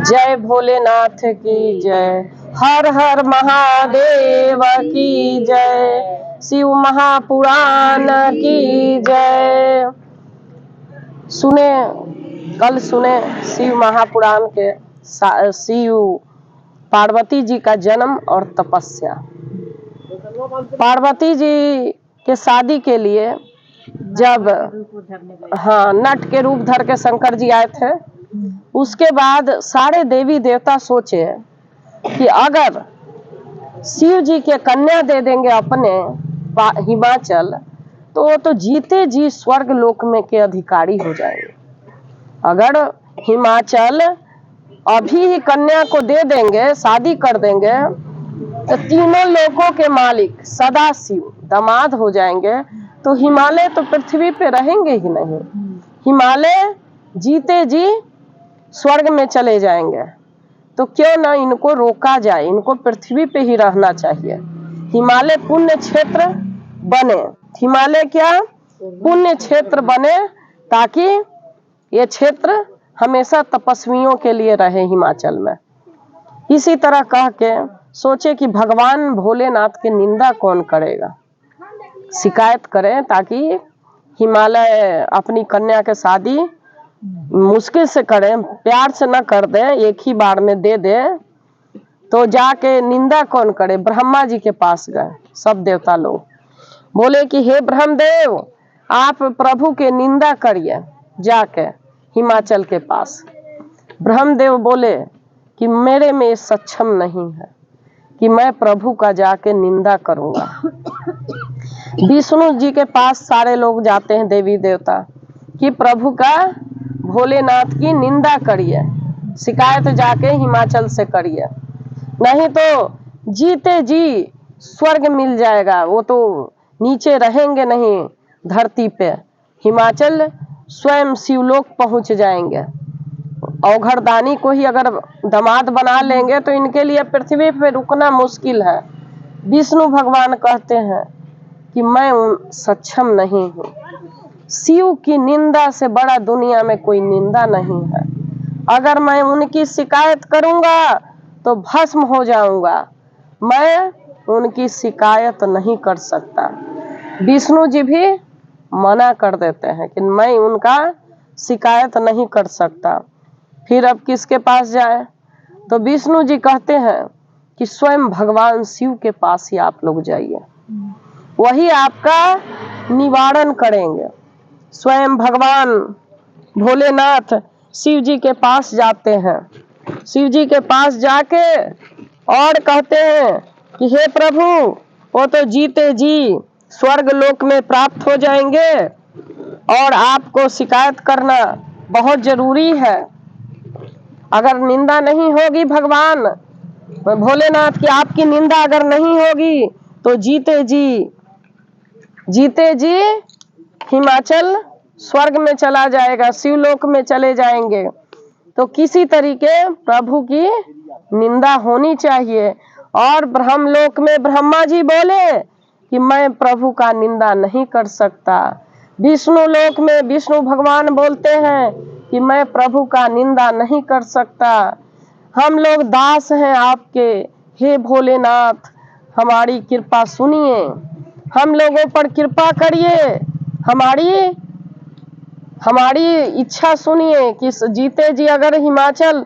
जय भोलेनाथ की जय, हर हर महादेव की जय, शिव महापुराण की जय। कल सुने शिव महापुराण के शिव पार्वती जी का जन्म और तपस्या। पार्वती जी के शादी के लिए जब नट के रूप धर के शंकर जी आए थे, उसके बाद सारे देवी देवता सोचे कि अगर शिव जी के कन्या दे देंगे अपने हिमाचल, तो वो तो जीते जी स्वर्ग लोक में के अधिकारी हो जाएंगे। अगर हिमाचल अभी ही कन्या को दे देंगे, शादी कर देंगे, तो तीनों लोकों के मालिक सदा शिव दामाद हो जाएंगे, तो हिमालय तो पृथ्वी पे रहेंगे ही नहीं। हिमालय जीते जी स्वर्ग में चले जाएंगे। तो क्यों ना इनको रोका जाए, इनको पृथ्वी पे ही रहना चाहिए। हिमालय पुण्य क्षेत्र बने, हिमालय क्या पुण्य क्षेत्र बने, ताकि ये क्षेत्र हमेशा तपस्वियों के लिए रहे हिमाचल में। इसी तरह कह के सोचे कि भगवान भोलेनाथ की निंदा कौन करेगा, शिकायत करें ताकि हिमालय अपनी कन्या के शादी मुश्किल से करें, प्यार से न कर दे, एक ही बार में दे दे। तो जाके निंदा कौन करे। ब्रह्मा जी के पास गए सब देवता लोग, बोले कि हे ब्रह्मदेव, आप प्रभु के निंदा करिए जाके हिमाचल के पास। ब्रह्मदेव बोले कि मेरे में सक्षम नहीं है कि मैं प्रभु का जाके निंदा करूंगा। विष्णु जी के पास सारे लोग जाते हैं देवी देवता कि प्रभु का भोलेनाथ की निंदा करिए, शिकायत जाके हिमाचल से करिए, नहीं तो जीते जी स्वर्ग मिल जाएगा। वो तो नीचे रहेंगे नहीं धरती पे, हिमाचल स्वयं शिवलोक पहुंच जाएंगे। औघड़दानी को ही अगर दामाद बना लेंगे तो इनके लिए पृथ्वी पे रुकना मुश्किल है। विष्णु भगवान कहते हैं कि मैं सक्षम नहीं हूँ, शिव की निंदा से बड़ा दुनिया में कोई निंदा नहीं है। अगर मैं उनकी शिकायत करूंगा तो भस्म हो जाऊंगा, मैं उनकी शिकायत नहीं कर सकता। विष्णु जी भी मना कर देते हैं कि मैं उनका शिकायत नहीं कर सकता। फिर अब किसके पास जाए, तो विष्णु जी कहते हैं कि स्वयं भगवान शिव के पास ही आप लोग जाइए, वही आपका निवारण करेंगे। स्वयं भगवान भोलेनाथ शिव जी के पास जाते हैं। शिव जी के पास जाके और कहते हैं कि हे प्रभु, वो तो जीते जी स्वर्ग लोक में प्राप्त हो जाएंगे और आपको शिकायत करना बहुत जरूरी है। अगर निंदा नहीं होगी भगवान भोलेनाथ की, आपकी निंदा अगर नहीं होगी तो जीते जी हिमाचल स्वर्ग में चला जाएगा, शिवलोक में चले जाएंगे। तो किसी तरीके प्रभु की निंदा होनी चाहिए। और ब्रह्मलोक में ब्रह्मा जी बोले कि मैं प्रभु का निंदा नहीं कर सकता। विष्णु लोक में विष्णु भगवान बोलते हैं कि मैं प्रभु का निंदा नहीं कर सकता। हम लोग दास हैं आपके, हे भोलेनाथ हमारी कृपा सुनिए, हम लोगों पर कृपा करिए, हमारी इच्छा सुनिए कि जीते जी अगर हिमाचल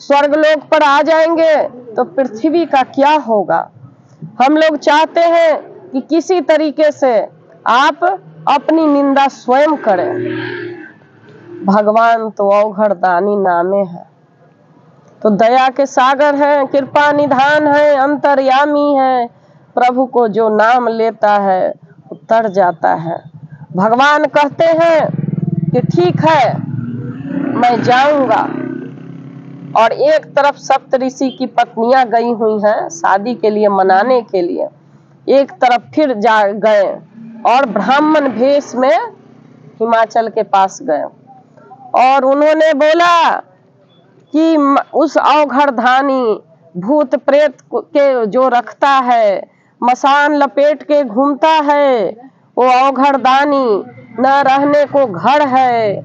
स्वर्गलोक पर आ जाएंगे तो पृथ्वी का क्या होगा। हम लोग चाहते हैं कि किसी तरीके से आप अपनी निंदा स्वयं करें। भगवान तो औघड़दानी नामे है, तो दया के सागर हैं, कृपा निधान है, अंतर्यामी है। प्रभु को जो नाम लेता है उतर जाता है। भगवान कहते हैं कि ठीक है मैं जाऊंगा। और एक तरफ सप्तऋषि की पत्नियां गई हुई हैं शादी के लिए, मनाने के लिए, एक तरफ फिर जा गए और ब्राह्मण भेष में हिमाचल के पास गए और उन्होंने बोला कि उस औघड़दानी भूत प्रेत के जो रखता है, मसान लपेट के घूमता है, वो औघड़दानी न रहने को घर है,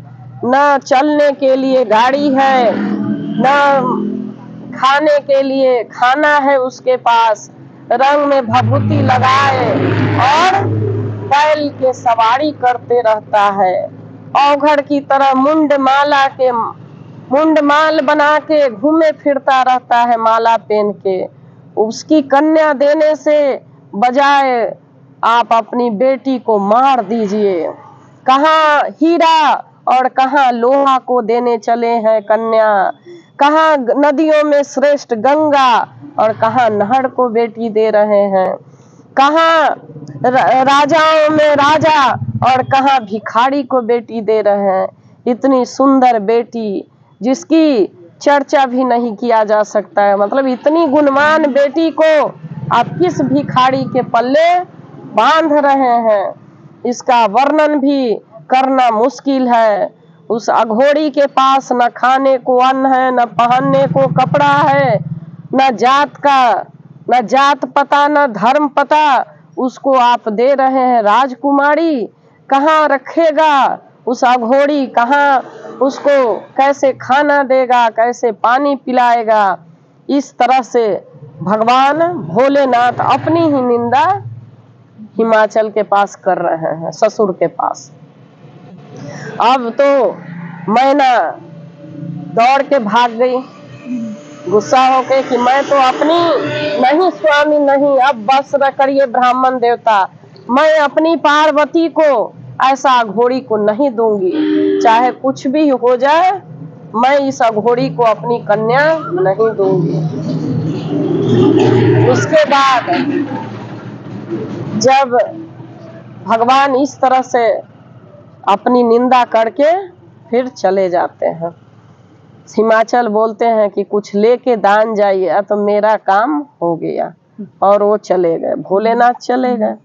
न चलने के लिए गाड़ी है, न खाने के लिए खाना है उसके पास, रंग में भभूति लगाए और बैल के सवारी करते रहता है। औघड़ की तरह मुंडमाल बना के घूमे फिरता रहता है माला पहन के। उसकी कन्या देने से बजाय आप अपनी बेटी को मार दीजिए। कहाँ हीरा और कहाँ लोहा को देने चले हैं कन्या, कहाँ नदियों में श्रेष्ठ गंगा और कहाँ नहर को बेटी दे रहे हैं, कहाँ राजाओं में राजा और कहाँ भिखारी को बेटी दे रहे हैं। इतनी सुंदर बेटी जिसकी चर्चा भी नहीं किया जा सकता है, मतलब इतनी गुणवान बेटी को आप किस भिखारी के पल्ले बांध रहे हैं, इसका वर्णन भी करना मुश्किल है। उस अघोरी के पास न खाने को अन्न है, न पहनने को कपड़ा है, न जात पता न धर्म पता, उसको आप दे रहे हैं राजकुमारी। कहाँ रखेगा उस अघोरी, कहाँ उसको कैसे खाना देगा, कैसे पानी पिलाएगा। इस तरह से भगवान भोलेनाथ अपनी ही निंदा हिमाचल के पास कर रहे हैं, ससुर के पास। अब तो मैना दौड़ के भाग गई, गुस्सा होके कि मैं तो अपनी नहीं स्वामी नहीं, अब बस न करिए ब्राह्मण देवता, मैं अपनी पार्वती को ऐसा अघोरी को नहीं दूंगी, चाहे कुछ भी हो जाए मैं इस अघोरी को अपनी कन्या नहीं दूंगी। उसके बाद जब भगवान इस तरह से अपनी निंदा करके फिर चले जाते हैं, हिमाचल बोलते हैं कि कुछ लेके दान जाइए, तो मेरा काम हो गया, और वो चले गए, भोलेनाथ चले गए।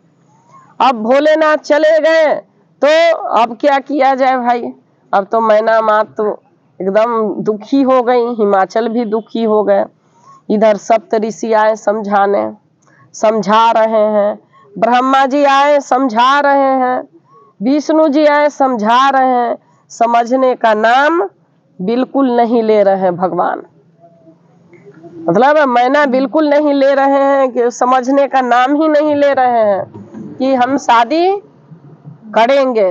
अब भोलेनाथ चले गए तो अब क्या किया जाए भाई, अब तो मैना मात तो एकदम दुखी हो गई, हिमाचल भी दुखी हो गए। इधर सप्त ऋषि आए समझाने, समझा रहे हैं, ब्रह्मा जी आए समझा रहे हैं, विष्णु जी आए समझा रहे हैं, समझने का नाम बिल्कुल नहीं ले रहे हैं भगवान। मतलब मैना बिल्कुल नहीं ले रहे हैं, कि समझने का नाम ही नहीं ले रहे हैं कि हम शादी करेंगे।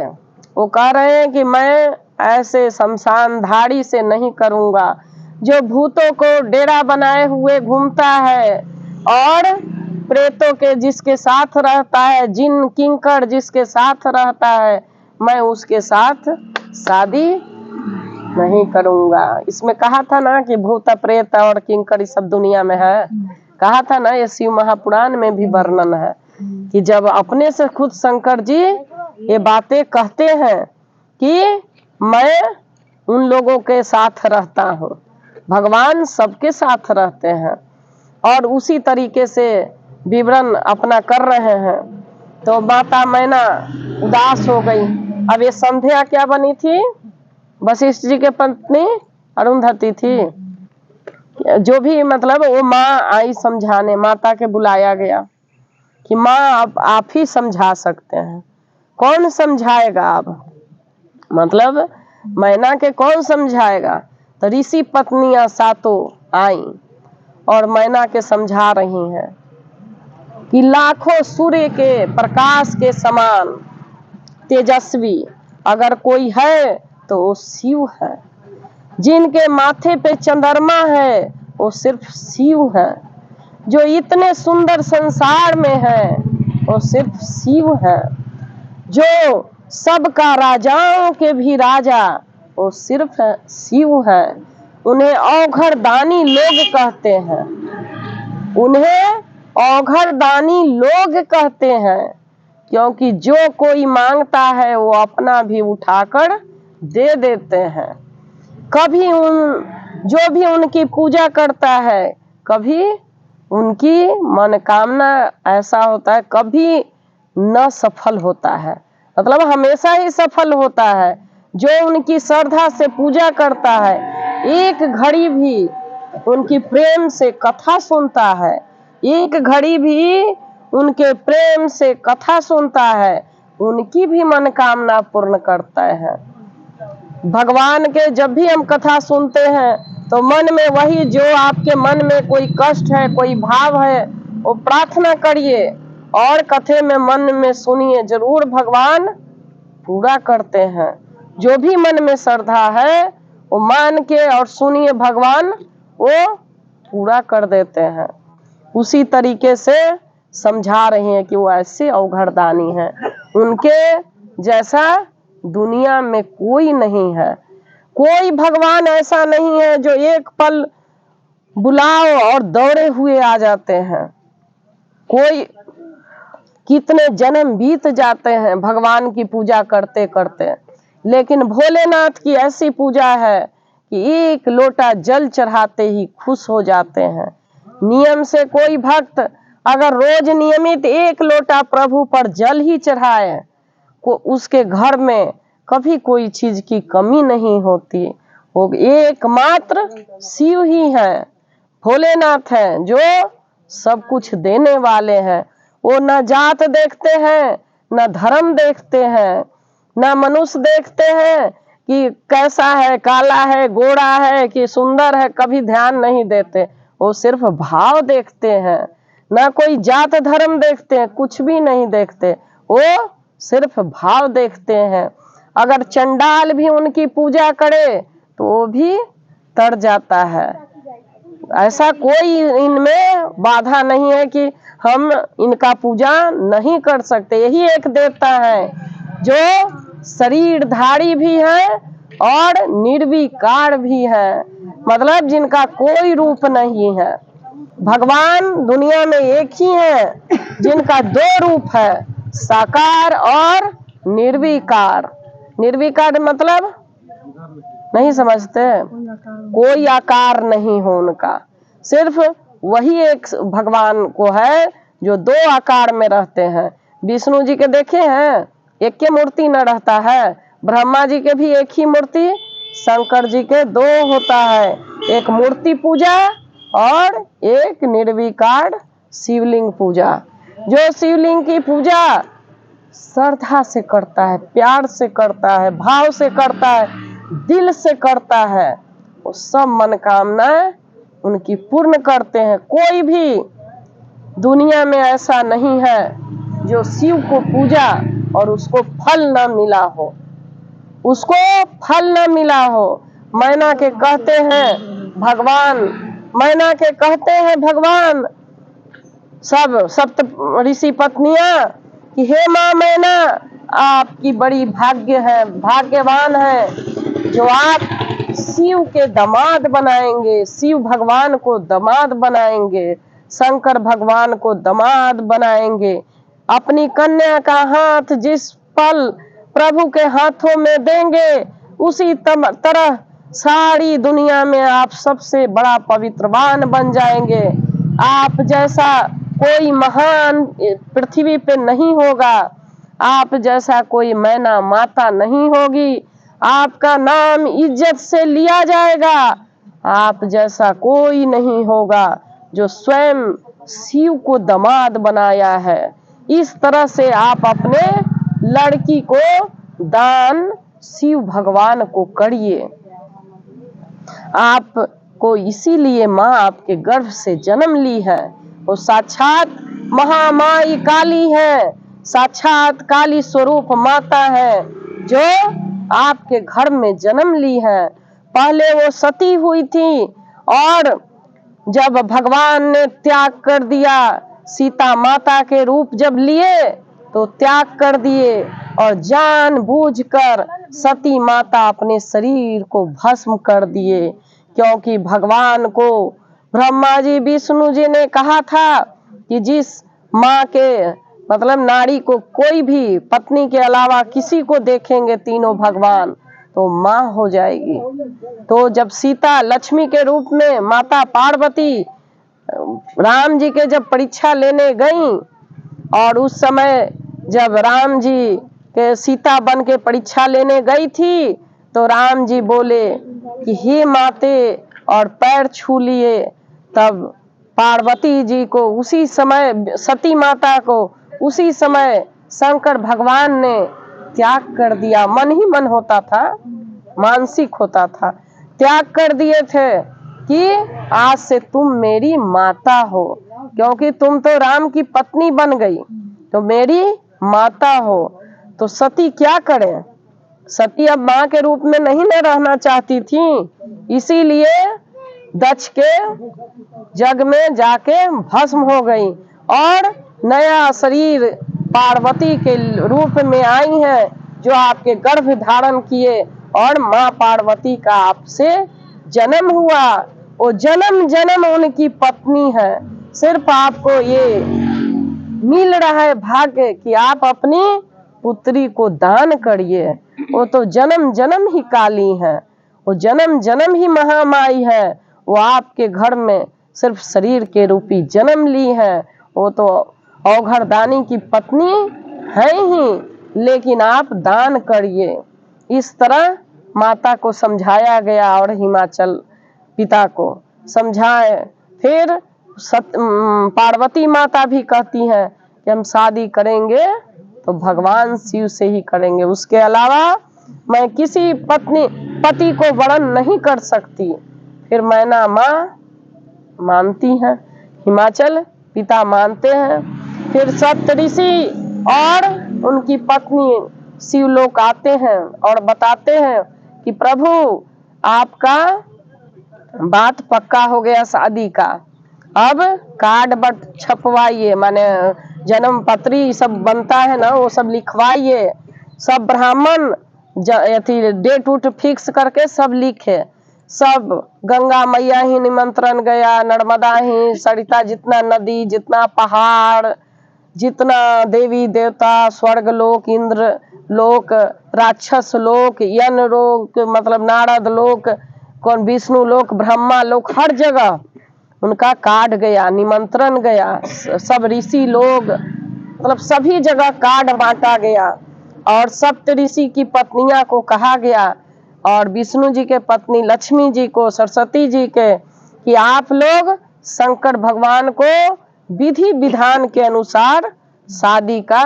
वो कह रहे हैं कि मैं ऐसे शमशान धाड़ी से नहीं करूंगा, जो भूतों को डेरा बनाए हुए घूमता है और प्रेतों के जिसके साथ रहता है, जिन किंकर जिसके साथ रहता है, मैं उसके साथ शादी नहीं करूंगा। इसमें कहा था ना कि भूत प्रेत और किंकर इस सब दुनिया में है, कहा था ना, ये शिव महापुराण में भी वर्णन है कि जब अपने से खुद शंकर जी ये बातें कहते हैं कि मैं उन लोगों के साथ रहता हूँ, भगवान सबके साथ रहते हैं, और उसी तरीके से विवरण अपना कर रहे हैं, तो माता मैना उदास हो गई। अब ये संध्या क्या बनी थी, वशिष्ठ जी के पत्नी अरुंधति थी, जो भी मतलब वो माँ आई समझाने, माता के बुलाया गया कि माँ आप ही समझा सकते हैं, कौन समझाएगा अब, मतलब मैना के कौन समझाएगा। तो ऋषि पत्नियां सातों आई और मैना के समझा रही हैं कि लाखों सूर्य के प्रकाश के समान तेजस्वी अगर कोई है तो वो शिव है, जिनके माथे पे चंद्रमा है वो सिर्फ शिव है, जो इतने सुंदर संसार में है वो सिर्फ शिव है, जो सबका राजाओं के भी राजा वो सिर्फ शिव है। उन्हें औघड़दानी लोग कहते हैं, उन्हें औघड़दानी लोग कहते हैं, क्योंकि जो कोई मांगता है वो अपना भी उठाकर दे देते हैं। कभी जो भी उनकी पूजा करता है, कभी उनकी मनोकामना ऐसा होता है कभी न सफल होता है, मतलब हमेशा ही सफल होता है। जो उनकी श्रद्धा से पूजा करता है, एक घड़ी भी उनकी प्रेम से कथा सुनता है, एक घड़ी भी उनके प्रेम से कथा सुनता है, उनकी भी मनोकामना पूर्ण करता है। भगवान के जब भी हम कथा सुनते हैं तो मन में वही, जो आपके मन में कोई कष्ट है, कोई भाव है, वो प्रार्थना करिए और कथे में मन में सुनिए, जरूर भगवान पूरा करते हैं। जो भी मन में श्रद्धा है वो मान के और सुनिए, भगवान वो पूरा कर देते हैं। उसी तरीके से समझा रहे हैं कि वो ऐसे अवघड़दानी हैं, उनके जैसा दुनिया में कोई नहीं है। कोई भगवान ऐसा नहीं है जो एक पल बुलाओ और दौड़े हुए आ जाते हैं। कोई कितने जन्म बीत जाते हैं भगवान की पूजा करते करते, लेकिन भोलेनाथ की ऐसी पूजा है कि एक लोटा जल चढ़ाते ही खुश हो जाते हैं। नियम से कोई भक्त अगर रोज नियमित एक लोटा प्रभु पर जल ही चढ़ाए, को उसके घर में कभी कोई चीज की कमी नहीं होती। वो एकमात्र शिव ही है, भोलेनाथ हैं, जो सब कुछ देने वाले हैं। वो न जात देखते हैं, न धर्म देखते हैं, न मनुष्य देखते हैं कि कैसा है, काला है, गोरा है कि सुंदर है, कभी ध्यान नहीं देते। वो सिर्फ भाव देखते हैं, ना कोई जात धर्म देखते हैं, कुछ भी नहीं देखते, वो सिर्फ भाव देखते हैं। अगर चंडाल भी उनकी पूजा करे तो वो भी तर जाता है। ऐसा कोई इनमें बाधा नहीं है कि हम इनका पूजा नहीं कर सकते। यही एक देवता है जो शरीरधारी भी है और निर्विकार भी है, मतलब जिनका कोई रूप नहीं है। भगवान दुनिया में एक ही है जिनका दो रूप है, साकार और निर्विकार। निर्विकार मतलब नहीं समझते, कोई आकार नहीं हो उनका, सिर्फ वही एक भगवान को है जो दो आकार में रहते हैं। विष्णु जी के देखे हैं, एक के मूर्ति न रहता है, ब्रह्मा जी के भी एक ही मूर्ति, शंकर जी के दो होता है, एक मूर्ति पूजा और एक निर्विकार शिवलिंग पूजा। जो शिवलिंग की पूजा श्रद्धा से करता है, प्यार से करता है, भाव से करता है, दिल से करता है, वो सब मनोकामनाएं उनकी पूर्ण करते हैं। कोई भी दुनिया में ऐसा नहीं है जो शिव को पूजा और उसको फल न मिला हो, उसको फल न मिला हो। मैना के कहते हैं भगवान, मैना के कहते हैं भगवान सब सप्त ऋषि पत्नियां कि हे माँ मैना, आपकी बड़ी भाग्य है, भाग्यवान है जो आप शिव के दामाद बनाएंगे, शिव भगवान को दामाद बनाएंगे, शंकर भगवान को दामाद बनाएंगे। अपनी कन्या का हाथ जिस पल प्रभु के हाथों में देंगे, उसी तरह सारी दुनिया में आप सबसे बड़ा पवित्रवान बन जाएंगे। आप जैसा कोई महान पृथ्वी पे नहीं होगा, आप जैसा कोई मैना माता नहीं होगी, आपका नाम इज्जत से लिया जाएगा। आप जैसा कोई नहीं होगा जो स्वयं शिव को दामाद बनाया है। इस तरह से आप अपने लड़की को दान शिव भगवान को करिए। आपको इसीलिए माँ आपके गर्भ से जन्म ली है, वो साक्षात महामाई काली है, साक्षात काली स्वरूप माता है जो आपके घर में जन्म ली है। पहले वो सती हुई थी और जब भगवान ने त्याग कर दिया, सीता माता के रूप जब लिए तो त्याग कर दिए और जानबूझकर सती माता अपने शरीर को भस्म कर दिए, क्योंकि भगवान को ब्रह्मा जी विष्णु जी ने कहा था कि जिस माँ के मतलब नारी को कोई भी पत्नी के अलावा किसी को देखेंगे तीनों भगवान तो माँ हो जाएगी। तो जब सीता लक्ष्मी के रूप में माता पार्वती राम जी के जब परीक्षा लेने गई और उस समय जब राम जी के सीता बन के परीक्षा लेने गई थी तो राम जी बोले कि हे माते और पैर छू लिए। तब पार्वती जी को उसी समय, सती माता को उसी समय शंकर भगवान ने त्याग कर दिया। मन ही मन होता था, मानसिक होता था, त्याग कर दिए थे कि आज से तुम मेरी माता हो, क्योंकि तुम तो राम की पत्नी बन गई, तो मेरी माता हो। तो सती क्या करें, सती अब माँ के रूप में नहीं न रहना चाहती थी, इसीलिए दक्ष के जग में जाके भस्म हो गई और नया शरीर पार्वती के रूप में आई है, जो आपके गर्भ धारण किए और माँ पार्वती का आपसे जन्म हुआ। वो जन्म जन्म उनकी पत्नी है। सिर्फ आपको ये मिल रहा है भाग्य कि आप अपनी पुत्री को दान करिए। वो तो जन्म जन्म ही काली है, वो जन्म जन्म ही महामाई है। वो आपके घर में सिर्फ शरीर के रूपी जन्म ली है। वो तो औघड़दानी की पत्नी है ही, लेकिन आप दान करिए। इस तरह माता को समझाया गया और हिमाचल पिता को समझाए। फिर पार्वती माता भी कहती है कि हम शादी करेंगे तो भगवान शिव से ही करेंगे, उसके अलावा मैं किसी पति को वरण नहीं कर सकती। फिर मैना माँ मानती है, हिमाचल पिता मानते हैं। फिर सप्तऋषि और उनकी पत्नी शिवलोक आते हैं और बताते हैं कि प्रभु आपका बात पक्का हो गया शादी का, अब कार्ड बट छपवाइए, माने जन्म पत्री सब बनता है ना, वो सब लिखवाइए। सब ब्राह्मण डेट उट फिक्स करके सब लिखे। सब गंगा मैया ही निमंत्रण गया, नर्मदा ही, सरिता, जितना नदी, जितना पहाड़, जितना देवी देवता, स्वर्ग लोक, इंद्र लोक, राक्षस लोक, यन लोक, मतलब नारद लोक, कौन विष्णु लोक, ब्रह्मा लोक, हर जगह उनका कार्ड गया, निमंत्रण गया। सब ऋषि लोग, मतलब सभी जगह कार्ड बांटा गया और सप्त ऋषि की पत्नियां को कहा गया और विष्णु जी के पत्नी लक्ष्मी जी को, सरस्वती जी के, कि आप लोग शंकर भगवान को विधि विधान के अनुसार शादी का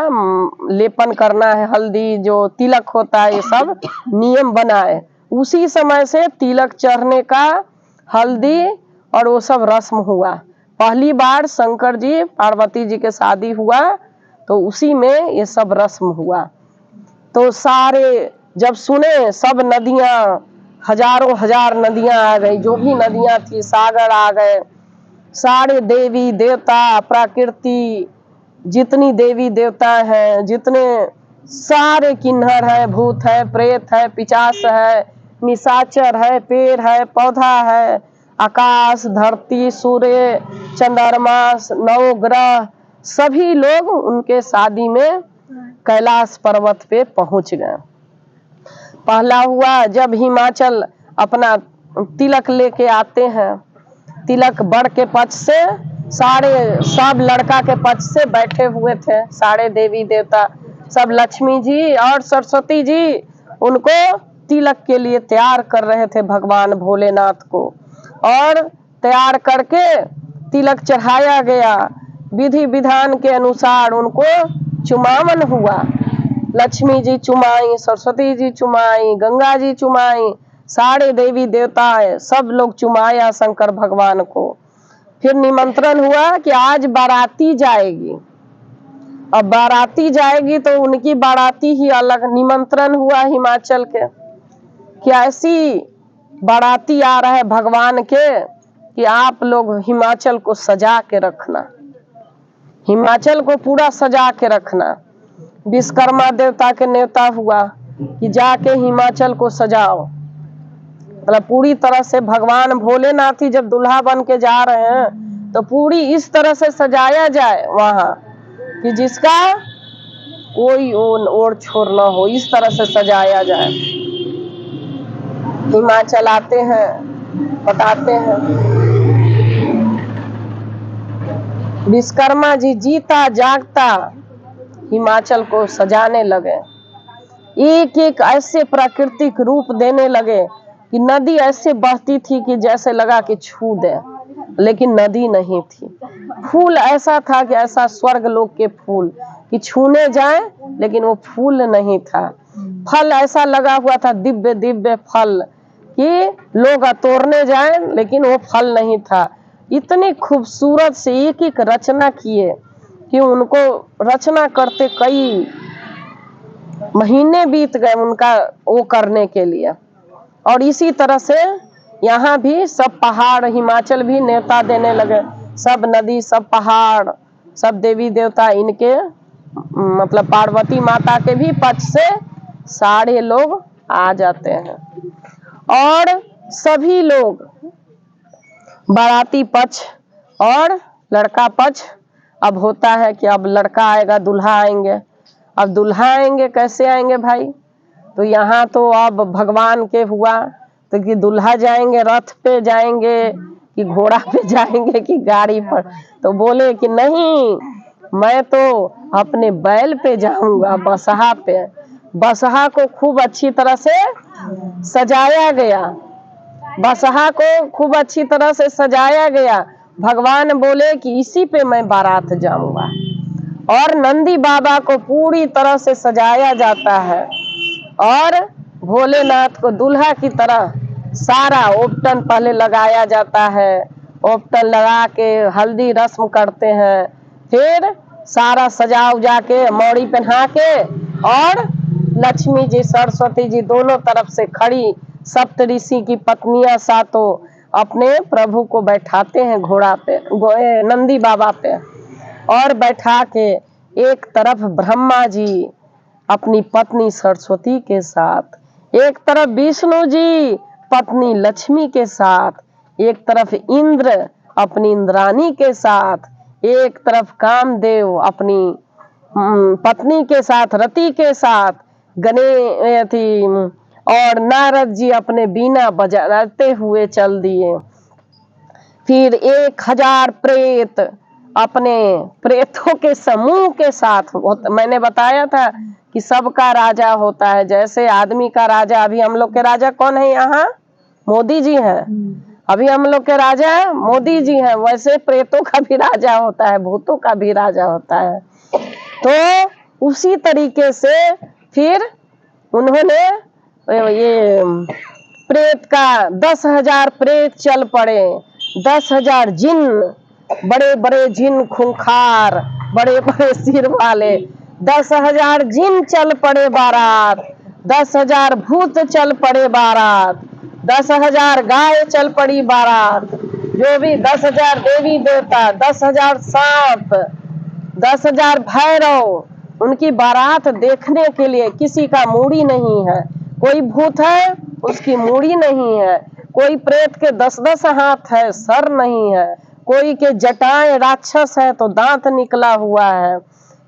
लेपन करना है, हल्दी जो तिलक होता है ये सब नियम बनाए। उसी समय से तिलक चढ़ने का, हल्दी और वो सब रस्म हुआ। पहली बार शंकर जी पार्वती जी के शादी हुआ तो उसी में ये सब रस्म हुआ। तो सारे जब सुने, सब नदियां, हजारों हजार नदियां आ गई, जो भी नदियां थी, सागर आ गए, सारे देवी देवता, प्रकृति, जितनी देवी देवता हैं, जितने सारे किन्नर है, भूत है, प्रेत है, पिशाच है, निशाचर है, पेड़ है, पौधा है, आकाश, धरती, सूर्य, चंद्रमा, नवग्रह, सभी लोग उनके शादी में कैलाश पर्वत पे पहुंच गए। पहला हुआ जब हिमाचल अपना तिलक लेके आते हैं, तिलक बड़ के पक्ष से, सारे सब लड़का के पक्ष से बैठे हुए थे, सारे देवी देवता, सब लक्ष्मी जी और सरस्वती जी उनको तिलक के लिए तैयार कर रहे थे भगवान भोलेनाथ को, और तैयार करके तिलक चढ़ाया गया। विधि विधान के अनुसार उनको चुमावन हुआ। लक्ष्मी जी चुमाई, सरस्वती जी चुमाई, गंगा जी चुमाई, सारे देवी देवता सब लोग चुमाया शंकर भगवान को। फिर निमंत्रण हुआ कि आज बाराती जाएगी। अब बाराती जाएगी तो उनकी बाराती ही अलग। निमंत्रण हुआ हिमाचल के कि ऐसी बाराती आ रहा है भगवान के कि आप लोग हिमाचल को सजा के रखना, हिमाचल को पूरा सजा के रखना। विश्वकर्मा देवता के नेवता हुआ कि जाके हिमाचल को सजाओ, मतलब पूरी तरह से भगवान भोलेनाथ ही जब दुल्हा बन के जा रहे हैं तो पूरी इस तरह से सजाया जाए वहां कि जिसका कोई ओर छोर न हो, इस तरह से सजाया जाए। हिमाचल आते हैं, बताते हैं विश्वकर्मा जी जीता जागता हिमाचल को सजाने लगे। एक एक ऐसे प्राकृतिक रूप देने लगे कि नदी ऐसे बहती थी कि जैसे लगा कि छू दे, लेकिन नदी नहीं थी। फूल ऐसा था कि ऐसा स्वर्ग लोक के फूल कि छूने जाए लेकिन वो फूल नहीं था। फल ऐसा लगा हुआ था, दिव्य दिव्य फल, कि लोग तोड़ने जाए, लेकिन वो फल नहीं था। इतनी खूबसूरत से एक एक रचना किए कि उनको रचना करते कई महीने बीत गए उनका वो करने के लिए। और इसी तरह से यहाँ भी सब पहाड़, हिमाचल भी न्योता देने लगे, सब नदी, सब पहाड़, सब देवी देवता इनके मतलब पार्वती माता के भी पक्ष से सारे लोग आ जाते हैं। और सभी लोग बाराती पक्ष और लड़का पक्ष, अब होता है कि अब लड़का आएगा, दूल्हा आएंगे। अब दूल्हा आएंगे, कैसे आएंगे भाई? तो यहाँ तो अब भगवान के हुआ तो कि दूल्हा जाएंगे रथ पे जाएंगे कि घोड़ा पे जाएंगे कि गाड़ी पर? तो बोले कि नहीं, मैं तो अपने बैल पे जाऊंगा, बसहा पे। बसहा को खूब अच्छी तरह से सजाया गया, बसहा को खूब अच्छी तरह से सजाया गया। भगवान बोले कि इसी पे मैं बारात जाऊंगा। और नंदी बाबा को पूरी तरह से सजाया जाता है और भोलेनाथ को दूल्हा की तरह सारा ओपटन पहले लगाया जाता है। ओपटन लगा के हल्दी रस्म करते हैं, फिर सारा सजा उजा के मौड़ी पहना के, और लक्ष्मी जी सरस्वती जी दोनों तरफ से खड़ी सप्तऋषि की पत्नियां सातों अपने प्रभु को बैठाते हैं घोड़ा पे, नंदी बाबा पे। और बैठा के एक तरफ ब्रह्मा जी अपनी पत्नी सरस्वती के साथ, एक तरफ विष्णु जी पत्नी लक्ष्मी के साथ, एक तरफ इंद्र अपनी इंद्रानी के साथ, एक तरफ कामदेव अपनी पत्नी के साथ रति के साथ, और नारद जी अपने बीना बजाते हुए चल दिए। फिर 1000 प्रेत अपने प्रेतों के समूह के साथ, मैंने बताया था कि सबका राजा होता है। जैसे आदमी का राजा, अभी हम लोग के राजा कौन है यहाँ? मोदी जी हैं। अभी हम लोग के राजा मोदी जी हैं, वैसे प्रेतों का भी राजा होता है, भूतों का भी राजा होता है। तो उसी तरीके से फिर उन्होंने ये प्रेत का 10,000 प्रेत चल पड़े, 10,000 जिन, बड़े बड़े जिन खूंखार, बड़े बड़े सिर वाले 10,000 जिन चल पड़े बारात, 10,000 भूत चल पड़े बारात, 10,000 गाय चल पड़ी बारात, जो भी 10,000 देवी देवता, 10,000 सांप, 10,000 भैरव, उनकी बारात देखने के लिए किसी का मूड़ी नहीं है। कोई भूत है उसकी मूड़ी नहीं है, कोई प्रेत के 10-10 हाथ है, सर नहीं है, कोई के जटाएं राक्षस है तो दांत निकला हुआ है।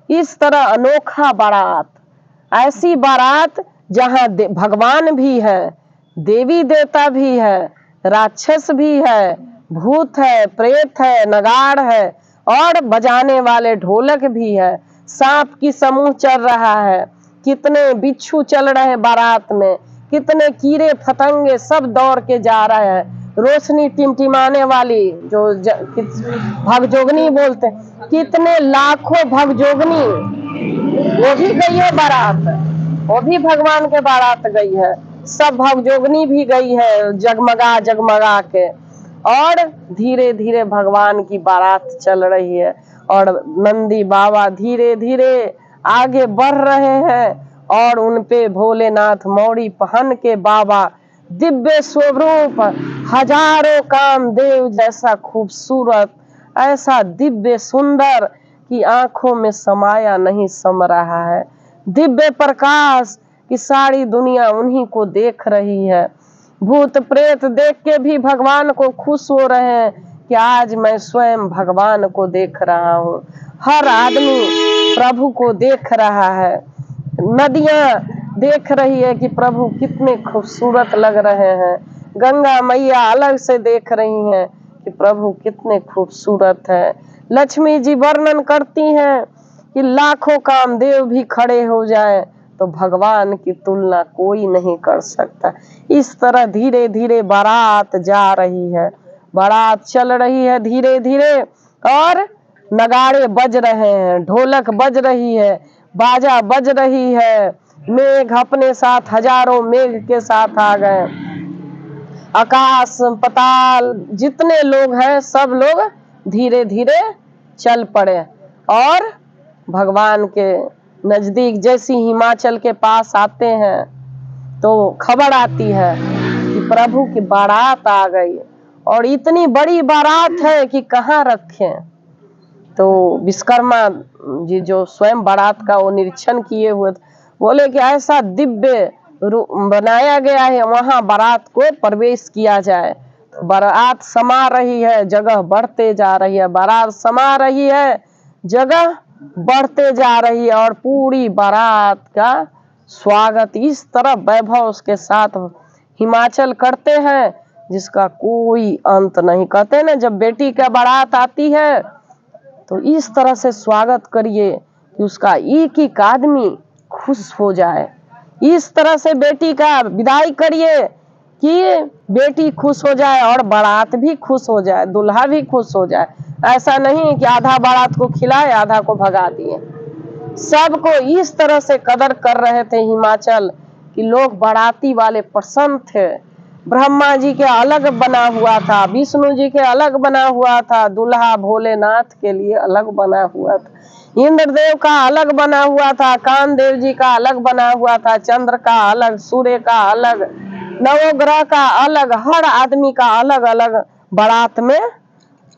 इस तरह अनोखा बारात, ऐसी बारात जहाँ भगवान भी है, देवी देवता भी है, राक्षस भी है, भूत है, प्रेत है, नगाड़ है, और बजाने वाले ढोलक भी है, सांप की समूह चल रहा है, कितने बिच्छू चल रहे हैं बारात में, कितने कीड़े फतंगे सब दौड़ के जा रहे हैं, रोशनी टिमटिमाने वाली जो भगजोगनी बोलते हैं, कितने लाखों भगजोगनी, वो भी गई है बारात, वो भी भगवान के बारात गई है, सब भगजोगनी भी गई है जगमगा जगमगा के। और धीरे धीरे भगवान की बारात चल रही है और नंदी बाबा धीरे धीरे आगे बढ़ रहे हैं, और उनपे भोलेनाथ मौड़ी पहन के बाबा दिव्य स्वरूप, हजारों कामदेव जैसा खूबसूरत, ऐसा दिव्य सुंदर कि आंखों में समाया नहीं सम रहा है, दिव्य प्रकाश कि सारी दुनिया उन्हीं को देख रही है। भूत प्रेत देख के भी भगवान को खुश हो रहे हैं कि आज मैं स्वयं भगवान को देख रहा हूँ। हर आदमी प्रभु को देख रहा है, नदियां देख रही है कि प्रभु कितने खूबसूरत लग रहे हैं, गंगा मैया अलग से देख रही हैं कि प्रभु कितने खूबसूरत है। लक्ष्मी जी वर्णन करती हैं कि लाखों कामदेव भी खड़े हो जाएं तो भगवान की तुलना कोई नहीं कर सकता। इस तरह धीरे धीरे बारात जा रही है, बारात चल रही है धीरे धीरे, और नगाड़े बज रहे हैं, ढोलक बज रही है, बाजा बज रही है, मेघ अपने साथ हजारों मेघ के साथ आ गए। आकाश पताल जितने लोग हैं सब लोग धीरे धीरे चल पड़े और भगवान के नजदीक। जैसी हिमाचल के पास आते हैं तो खबर आती है कि प्रभु की बारात आ गई, और इतनी बड़ी बारात है कि कहाँ रखें। तो विश्वकर्मा जी जो स्वयं बारात का वो निरीक्षण किए हुए थे, बोले कि ऐसा दिव्य बनाया गया है, वहां बारात को प्रवेश किया जाए। बारात समा रही है, जगह बढ़ते जा रही है, बारात समा रही है, जगह बढ़ते जा रही है, और पूरी बारात का स्वागत इस तरह वैभव उसके साथ हिमाचल करते हैं जिसका कोई अंत नहीं। कहते ना, जब बेटी का बारात आती है तो इस तरह से स्वागत करिए कि उसका एक एक आदमी खुश हो जाए। इस तरह से बेटी का विदाई करिए कि बेटी खुश हो जाए और बारात भी खुश हो जाए, दूल्हा भी खुश हो जाए। ऐसा नहीं कि आधा बारात को खिलाए आधा को भगा दिए। सबको इस तरह से कदर कर रहे थे हिमाचल कि लोग बाराती वाले प्रसन्न थे। ब्रह्मा जी के अलग बना हुआ था, विष्णु जी के अलग बना हुआ था, दूल्हा भोलेनाथ के लिए अलग बना हुआ था, इंद्रदेव का अलग बना हुआ था, कामदेव जी का अलग बना हुआ था, चंद्र का अलग, सूर्य का अलग, नवग्रह का अलग, हर आदमी का अलग अलग बारात में।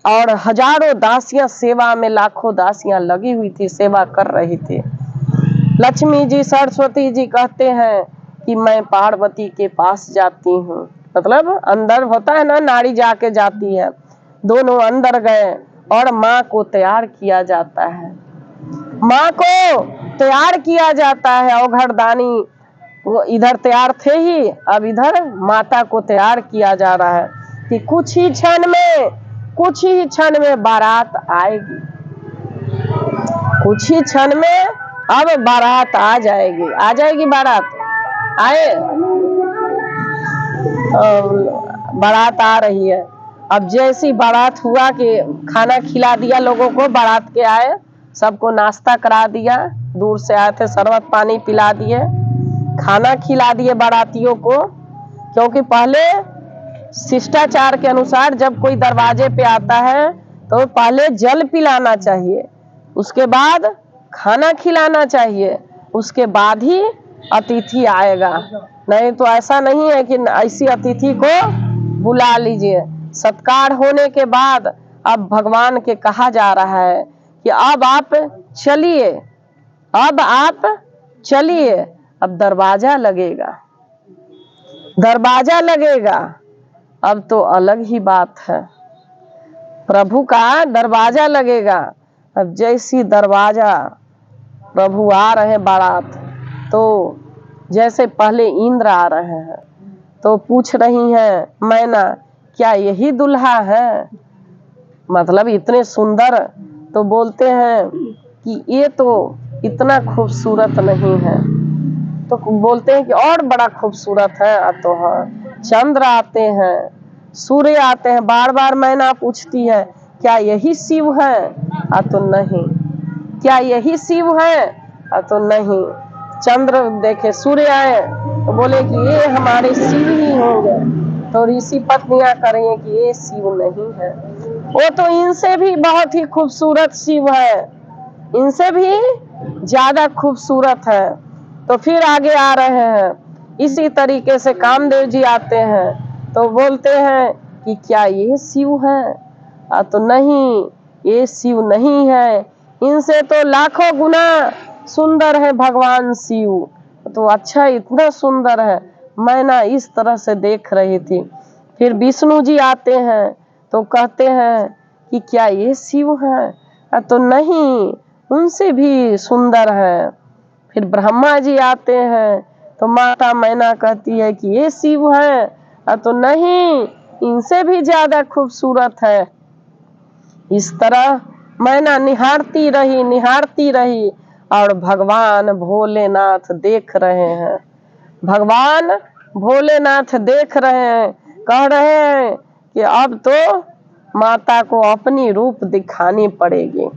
और हजारों दासियां सेवा में, लाखों दासियां लगी हुई थी, सेवा कर रही थी। लक्ष्मी जी सरस्वती जी कहते हैं कि मैं पार्वती के पास जाती हूँ, मतलब अंदर होता है ना, नारी जाके जाती है। दोनों अंदर गए और माँ को तैयार किया जाता है, माँ को तैयार किया जाता है। औघड़दानी वो इधर तैयार थे ही, अब इधर माता को तैयार किया जा रहा है कि कुछ ही क्षण में बारात आएगी, कुछ ही क्षण में अब बारात आ जाएगी बारात आए। बारात आ रही है। अब जैसी बारात हुआ कि खाना खिला दिया लोगों को, बारात के आए सबको नाश्ता करा दिया, दूर से आए थे शरबत पानी पिला दिए, खाना खिला दिए बारातियों को। क्योंकि पहले शिष्टाचार के अनुसार जब कोई दरवाजे पे आता है तो पहले जल पिलाना चाहिए, उसके बाद खाना खिलाना चाहिए, उसके बाद ही अतिथि आएगा। नहीं तो ऐसा नहीं है कि ऐसी अतिथि को बुला लीजिए। सत्कार होने के बाद अब भगवान के कहा जा रहा है कि अब आप चलिए, अब आप चलिए। अब दरवाजा लगेगा, दरवाजा लगेगा। अब तो अलग ही बात है, प्रभु का दरवाजा लगेगा। अब जैसी दरवाजा प्रभु आ रहे बारात, तो जैसे पहले इंद्र आ रहे हैं तो पूछ रही हैं मैना, क्या यही दुल्हा है? मतलब इतने सुंदर। तो बोलते हैं कि ये तो इतना खूबसूरत नहीं है। तो बोलते हैं कि और बड़ा खूबसूरत है। तो हाँ, चंद्र आते हैं, सूर्य आते हैं। बार बार मैना पूछती है क्या यही शिव है? तो नहीं। क्या यही शिव है? तो नहीं। चंद्र देखे, सूर्य आए तो बोले कि ये हमारे शिव ही होंगे। तो ऋषि पत्नियां करेंगे कि ये शिव नहीं है, वो तो इनसे भी बहुत ही खूबसूरत शिव है, इनसे भी ज्यादा खूबसूरत है। तो फिर आगे आ रहे हैं, इसी तरीके से कामदेव जी आते हैं तो बोलते हैं कि क्या ये शिव है? तो नहीं, ये शिव नहीं है, इनसे तो लाखों गुना सुंदर है भगवान शिव। तो अच्छा, इतना सुंदर है। मैना इस तरह से देख रही थी। फिर विष्णु जी आते हैं तो कहते हैं कि क्या ये शिव है? तो नहीं, उनसे भी सुंदर है। फिर ब्रह्मा जी आते हैं तो माता मैना कहती है कि ये शिव है? तो नहीं, इनसे भी ज्यादा खूबसूरत है। इस तरह मैना निहारती रही और भगवान भोलेनाथ देख रहे हैं, भगवान भोलेनाथ देख रहे हैं। कह रहे हैं कि अब तो माता को अपनी रूप दिखानी पड़ेगी।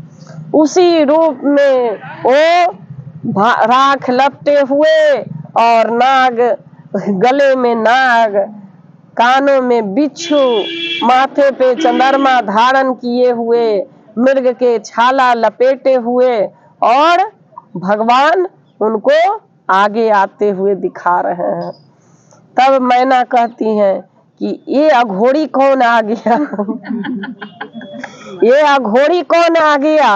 उसी रूप में वो राख लपटे हुए और नाग, गले में नाग, कानों में बिच्छू, माथे पे चंद्रमा धारण किए हुए, मृग के छाला लपेटे हुए, और भगवान उनको आगे आते हुए दिखा रहे हैं। तब मैना कहती है कि ये अघोरी कौन आ गया? ये अघोरी कौन आ गया?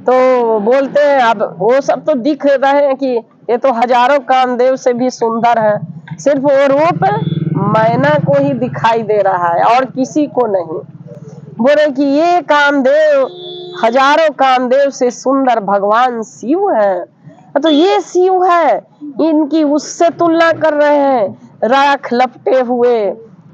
तो बोलते हैं, अब वो सब तो दिख रहे हैं कि ये तो हजारों कामदेव से भी सुंदर है, सिर्फ वो रूप मैना को ही दिखाई दे रहा है और किसी को नहीं। बोले कि ये कामदेव हजारों कामदेव से सुंदर भगवान शिव है। तो ये शिव है, इनकी उससे तुलना कर रहे हैं। राख लपटे हुए,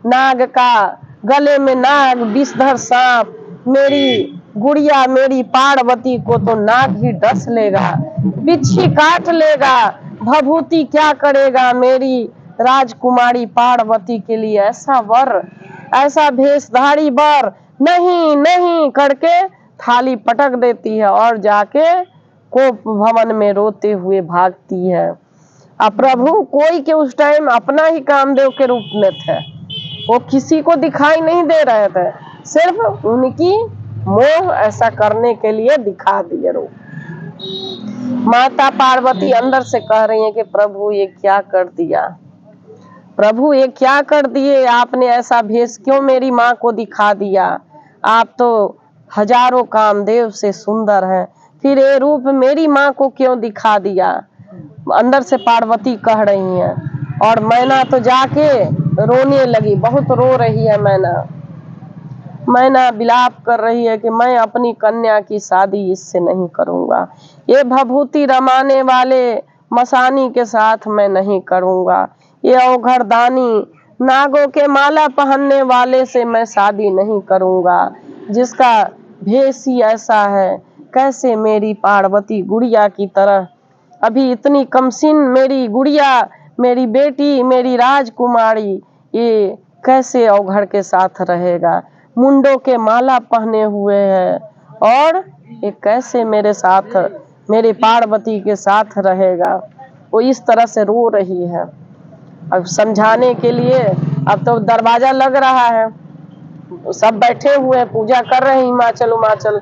नाग का, गले में नाग, विषधर सांप, मेरी गुड़िया मेरी पार्वती को तो नाग ही डस लेगा, बिच्छी काट लेगा, भभूति क्या करेगा मेरी राजकुमारी पार्वती के लिए ऐसा वर, ऐसा भेषधारी वर नहीं नहीं करके थाली पटक देती है और जाके कोप भवन में रोते हुए भागती है। अब प्रभु कोई के उस टाइम अपना ही कामदेव के रूप में थे, वो किसी को दिखाई नहीं दे रहे थे, सिर्फ उनकी मोह ऐसा करने के लिए दिखा दिए रूप। माता पार्वती अंदर से कह रही है कि प्रभु ये क्या कर दिया, प्रभु ये क्या कर दिए, आपने ऐसा भेष क्यों मेरी माँ को दिखा दिया? आप तो हजारों कामदेव से सुंदर हैं, फिर ये रूप मेरी माँ को क्यों दिखा दिया? अंदर से पार्वती कह रही है। और मैना तो जाके रोने लगी, बहुत रो रही है मैना। मैना विलाप कर रही है कि मैं अपनी कन्या की शादी इससे नहीं करूंगा, ये भभूति रमाने वाले मसानी के साथ मैं नहीं करूंगा, ये अवघड़दानी नागों के माला पहनने वाले से मैं शादी नहीं करूंगा, जिसका भेष ही ऐसा है। कैसे मेरी पार्वती गुड़िया की तरह, अभी इतनी कमसिन मेरी गुड़िया, मेरी बेटी, मेरी राजकुमारी, ये कैसे अवघड़ के साथ रहेगा? मुंडों के माला पहने हुए है और ये कैसे मेरे साथ, मेरी पार्वती के साथ रहेगा? वो इस तरह से रो रही है। अब समझाने के लिए अब तो दरवाजा लग रहा है, सब बैठे हुए हैं, पूजा कर रहे हैं, हिमाचल उमाचल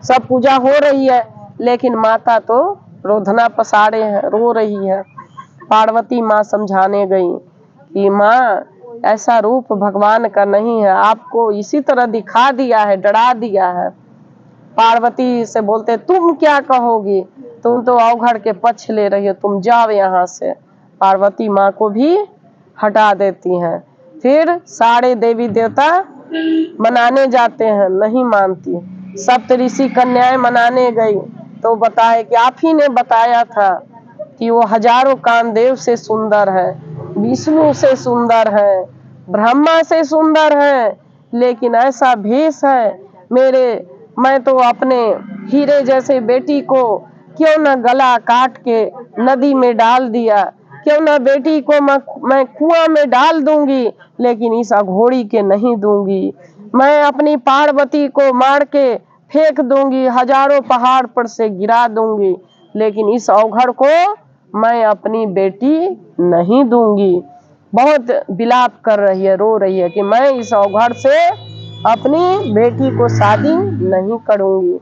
सब पूजा हो रही है, लेकिन माता तो रोधना पसारे हैं, रो रही है। पार्वती माँ समझाने गई कि माँ ऐसा रूप भगवान का नहीं है, आपको इसी तरह दिखा दिया है, डरा दिया है। पार्वती से बोलते तुम क्या कहोगी, तुम तो अवघड़ के पक्ष ले रही हो, तुम जाओ यहाँ से। पार्वती माँ को भी हटा देती हैं। फिर सारे देवी देवता मनाने जाते हैं, नहीं मानती। सप्तऋषि कन्याएं मनाने गई तो बताए कि आप ही ने बताया था कि वो हजारों कामदेव से सुंदर है, विष्णु से सुंदर है, ब्रह्मा से सुंदर है, लेकिन ऐसा भेष है मेरे, मैं तो अपने हीरे जैसे बेटी को क्यों न गला काट के नदी में डाल दिया, क्यों न बेटी को मैं कुआं में डाल दूंगी, लेकिन इस अघोरी के नहीं दूंगी। मैं अपनी पार्वती को मार के फेंक दूंगी, हजारों पहाड़ पर से गिरा दूंगी, लेकिन इस अवघड़ को मैं अपनी बेटी नहीं दूंगी। बहुत विलाप कर रही है, रो रही है कि मैं इस अवघड़ से अपनी बेटी को शादी नहीं करूंगी।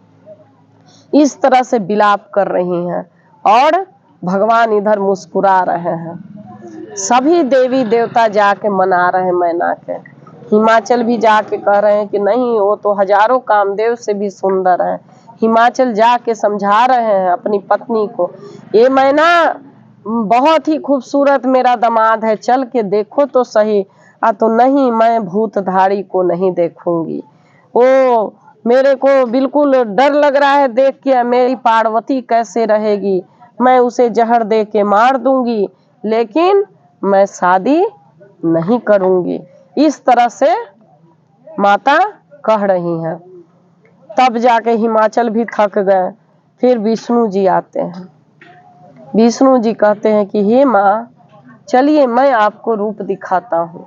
इस तरह से विलाप कर रही हैं और भगवान इधर मुस्कुरा रहे हैं। सभी देवी देवता जाके मना रहे हैं मैना के। हिमाचल भी जाके कह रहे हैं कि नहीं, वो तो हजारों कामदेव से भी सुंदर है। हिमाचल जाके समझा रहे हैं अपनी पत्नी को, ये मैना बहुत ही खूबसूरत मेरा दामाद है, चल के देखो तो सही। तो नहीं, मैं भूतधारी को नहीं देखूंगी, वो मेरे को बिल्कुल डर लग रहा है देख के, मेरी पार्वती कैसे रहेगी, मैं उसे जहर दे के मार दूंगी, लेकिन मैं शादी नहीं करूंगी। इस तरह से माता कह रही हैं। तब जाके हिमाचल भी थक गए। फिर विष्णु जी आते हैं। विष्णु जी कहते हैं कि हे माँ, चलिए मैं आपको रूप दिखाता हूँ,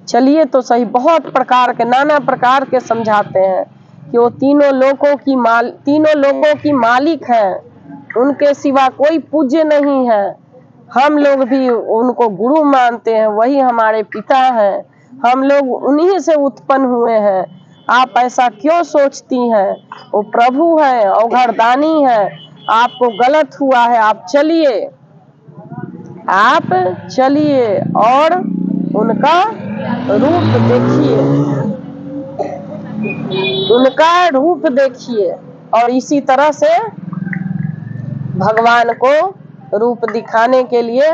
चलिए तो सही। बहुत प्रकार के, नाना प्रकार के समझाते हैं कि वो तीनों लोगों की मालिक है, उनके सिवा कोई पूज्य नहीं है। हम लोग भी उनको गुरु मानते हैं, वही हमारे पिता हैं, हम लोग उन्हीं से उत्पन्न हुए हैं। आप ऐसा क्यों सोचती हैं? वो प्रभु है, अवघड़दानी है, आपको गलत हुआ है। आप चलिए और उनका रूप देखिए, उनका रूप देखिए। और इसी तरह से भगवान को रूप दिखाने के लिए,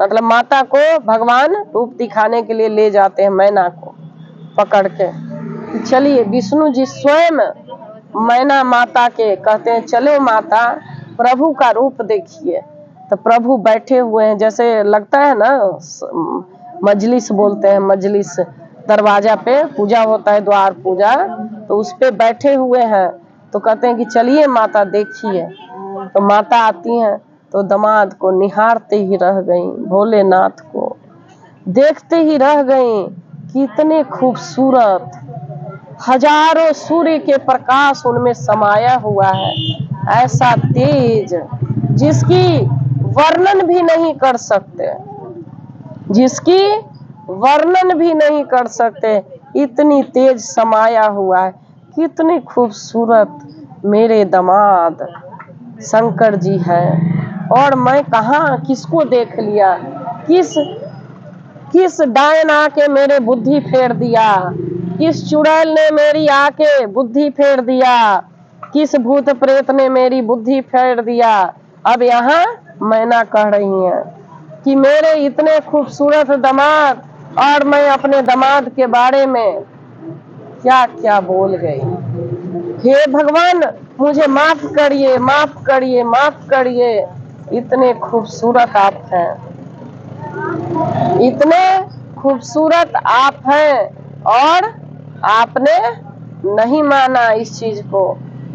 मतलब माता को भगवान रूप दिखाने के लिए ले जाते हैं मैना को पकड़ के। चलिए, विष्णु जी स्वयं मैना माता के कहते हैं चलो माता, प्रभु का रूप देखिए। तो प्रभु बैठे हुए हैं, जैसे लगता है ना मजलिस बोलते हैं, मजलिस दरवाजा पे पूजा होता है, द्वार पूजा, तो उस पे बैठे हुए हैं। तो कहते हैं कि चलिए माता देखिए। तो माता आती हैं तो दामाद को निहारते ही रह गईं, भोलेनाथ को देखते ही रह गईं। कितने खूबसूरत, हजारों सूर्य के प्रकाश उनमें समाया हुआ है, ऐसा तेज जिसकी वर्णन भी नहीं कर सकते, जिसकी वर्णन भी नहीं कर सकते, इतनी तेज समाया हुआ है। कितने खूबसूरत मेरे दामाद शंकर जी हैं। और मैं कहाँ किसको देख लिया, किस डायन आके मेरे बुद्धि फेर दिया, किस चुड़ैल ने मेरी आके बुद्धि फेर दिया, किस भूत प्रेत ने मेरी बुद्धि फेर दिया। अब यहाँ मैना कह रही हैं कि मेरे इतने खूबसूरत दामाद, और मैं अपने दामाद के बारे में क्या क्या बोल गई। हे भगवान, मुझे माफ करिए, माफ करिए, माफ करिए। इतने खूबसूरत आप हैं, इतने खूबसूरत आप हैं, और आपने नहीं माना इस चीज को।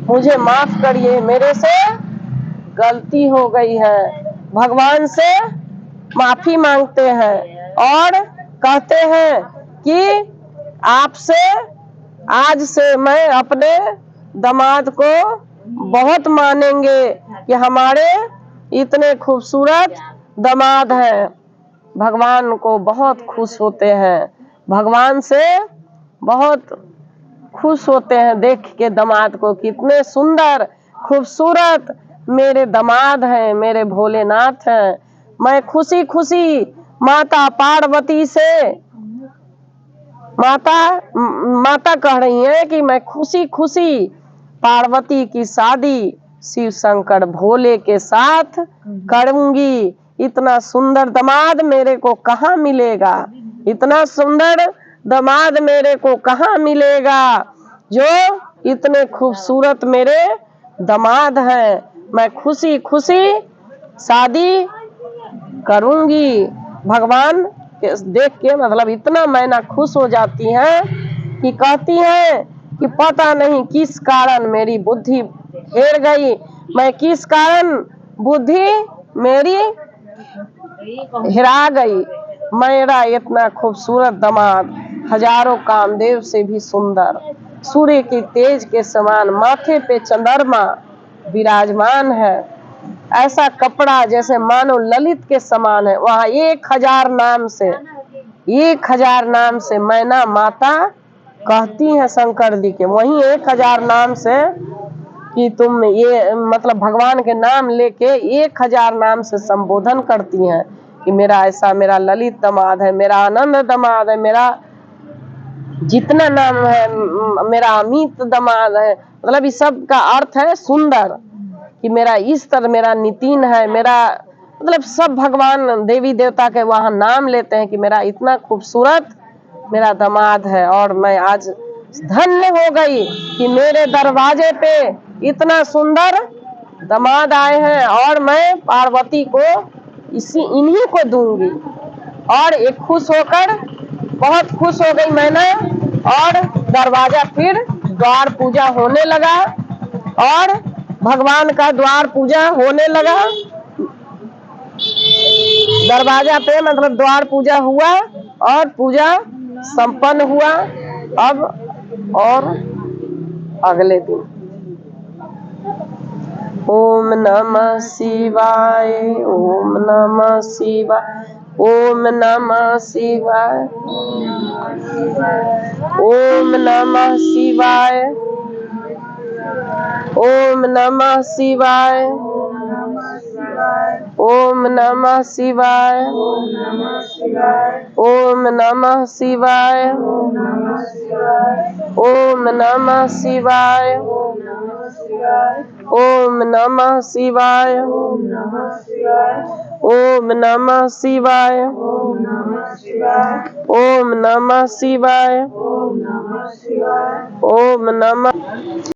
मुझे माफ करिए, मेरे से गलती हो गई है। भगवान से माफी मांगते हैं और कहते हैं कि आपसे आज से मैं अपने दामाद को बहुत मानेंगे कि हमारे इतने खूबसूरत दामाद हैं। भगवान को बहुत खुश होते हैं, भगवान से बहुत खुश होते हैं देख के दामाद को, कितने सुंदर खूबसूरत मेरे दामाद हैं, मेरे भोलेनाथ हैं। मैं खुशी खुशी माता पार्वती से, माता कह रही है कि मैं खुशी खुशी पार्वती की शादी शिव शंकर भोले के साथ करूंगी। इतना सुंदर दामाद मेरे को कहाँ मिलेगा, इतना सुंदर दामाद मेरे को कहाँ मिलेगा जो इतने खूबसूरत मेरे दामाद हैं। मैं खुशी खुशी शादी करूंगी। भगवान के देख के मतलब इतना मैना खुश हो जाती हैं कि कहती हैं कि पता नहीं किस कारण मेरी बुद्धि हेर गई, मैं किस कारण बुद्धि मेरी हिरा गई। मेरा इतना खूबसूरत दामाद हजारों कामदेव से भी सुंदर, सूर्य की तेज के समान, माथे पे चंद्रमा विराजमान है, ऐसा कपड़ा जैसे मानो ललित के समान है। वहाँ 1000 नाम से मैना माता कहती है शंकर जी के, वहीं 1000 नाम से कि तुम ये मतलब भगवान के नाम लेके 1000 नाम से संबोधन करती हैं कि मेरा ऐसा, मेरा ललित दामाद है, मेरा आनंद दामाद है, मेरा जितना नाम है, मेरा अमित दामाद है। मतलब इस सब का अर्थ है सुंदर, कि मेरा इस तरह, मेरा नितिन है, मेरा मतलब सब भगवान देवी देवता के वहाँ नाम लेते हैं कि मेरा इतना खूबसूरत मेरा दामाद है। और मैं आज धन्य हो गई कि मेरे दरवाजे पे इतना सुंदर दामाद आए हैं, और मैं पार्वती को इन्हीं को दूंगी। और एक खुश होकर बहुत खुश हो गई मैंने, और दरवाजा फिर द्वार पूजा होने लगा, और भगवान का द्वार पूजा होने लगा। दरवाजा पे मतलब द्वार पूजा हुआ और पूजा संपन्न हुआ। अब और अगले दिन ओम नमः शिवाय, ओम नमः शिवाय, ओम नमः शिवाय, ओम नमः शिवाय, ओम नमः शिवाय, ओम नमः शिवाय, ओम नमः शिवाय, ओम नमः शिवाय, ओम नमः शिवाय, ओम नमः शिवाय, ओम नमः शिवाय, ओम नमः